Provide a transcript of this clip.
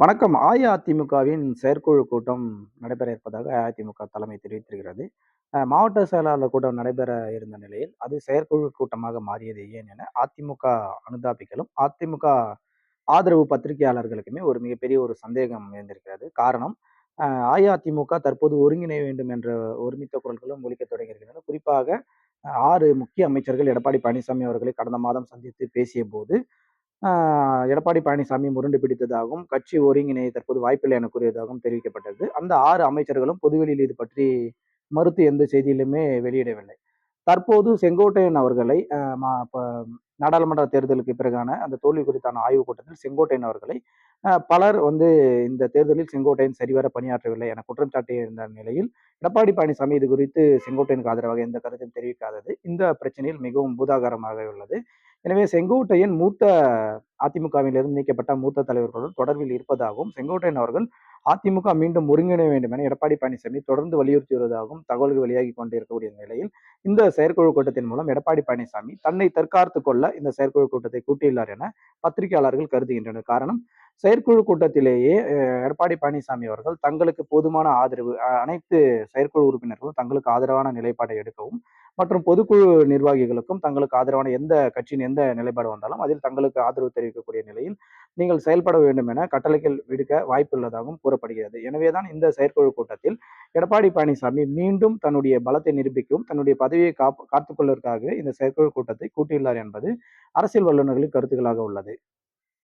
வணக்கம். அஇஅதிமுகவின் செயற்குழு கூட்டம் நடைபெற இருப்பதாக அஇஅதிமுக தலைமை தெரிவித்திருக்கிறது. மாவட்ட செயலாளர் கூட்டம் நடைபெற இருந்த நிலையில், அது செயற்குழு கூட்டமாக மாறியது ஏன் என அதிமுக அனுதாபிகளும், அதிமுக ஆதரவு பத்திரிகையாளர்களுக்குமே ஒரு மிகப்பெரிய ஒரு சந்தேகம் எழுந்திருக்கிறது. காரணம், அஇஅதிமுக தற்போது ஒருங்கிணைய வேண்டும் என்ற ஒருமித்த குரல்களும் ஒலிக்கத் தொடங்கியிருக்கின்றன. குறிப்பாக 6 முக்கிய அமைச்சர்கள் எடப்பாடி பழனிசாமி அவர்களை கடந்த மாதம் சந்தித்து பேசியபோது, எடப்பாடி பழனிசாமி முரண்டு பிடித்ததாகவும், கட்சி ஒருங்கிணைய தற்போது வாய்ப்பில்லை என கூறியதாகவும் தெரிவிக்கப்பட்டது. அந்த 6 அமைச்சர்களும் பொதுவெளியில் இது பற்றி மறுத்து எந்த செய்தியிலுமே வெளியிடவில்லை. தற்போது செங்கோட்டையன் அவர்களை நாடாளுமன்ற தேர்தலுக்கு பிறகான அந்த தோல்வி குறித்தான ஆய்வுக் கூட்டத்தில் செங்கோட்டையன் அவர்களை பலர் இந்த தேர்தலில் செங்கோட்டையன் சரிவர பணியாற்றவில்லை என குற்றம் சாட்டியிருந்த நிலையில், எடப்பாடி பழனிசாமி இது குறித்து செங்கோட்டையனுக்கு ஆதரவாக எந்த கருத்தையும் தெரிவிக்காதது இந்த பிரச்சனையில் மிகவும் பூதாகரமாக உள்ளது. எனவே செங்கோட்டையன் அதிமுகவிலிருந்து நீக்கப்பட்ட மூத்த தலைவர்களுடன் தொடர்பில் இருப்பதாகவும், செங்கோட்டையன் அவர்கள் அதிமுக மீண்டும் ஒருங்கிணைய வேண்டும் என எடப்பாடி பழனிசாமி தொடர்ந்து வலியுறுத்தி வருவதாகவும் தகவல்கள் வெளியாகி கொண்டிருக்கக்கூடிய நிலையில், இந்த செயற்குழு கூட்டத்தின் மூலம் எடப்பாடி பழனிசாமி தன்னை தற்காத்துக் கொள்ள இந்த செயற்குழு கூட்டத்தை கூட்டியுள்ளார் என பத்திரிகையாளர்கள் கருதுகின்றனர். காரணம், செயற்குழு கூட்டத்திலேயே எடப்பாடி பழனிசாமி அவர்கள் தங்களுக்கு போதுமான ஆதரவு, அனைத்து செயற்குழு உறுப்பினர்களும் தங்களுக்கு ஆதரவான நிலைப்பாடை எடுக்கவும், மற்றும் பொதுக்குழு நிர்வாகிகளுக்கும் தங்களுக்கு ஆதரவான எந்த கட்சியின் எந்த நிலைப்பாடு வந்தாலும் அதில் தங்களுக்கு ஆதரவு தெரிவிக்கக்கூடிய நிலையில் நீங்கள் செயல்பட வேண்டும் என கட்டளைகள் விடுக்க வாய்ப்புள்ளதாகவும் கூறப்படுகிறது. எனவேதான் இந்த செயற்குழு கூட்டத்தில் எடப்பாடி பழனிசாமி மீண்டும் தன்னுடைய பலத்தை நிரூபிக்கவும், தன்னுடைய பதவியை காத்துக்கொள்வதற்காக இந்த செயற்குழு கூட்டத்தை கூட்டியுள்ளார் என்பது அரசியல் வல்லுநர்களின் கருத்துக்களாக உள்ளது.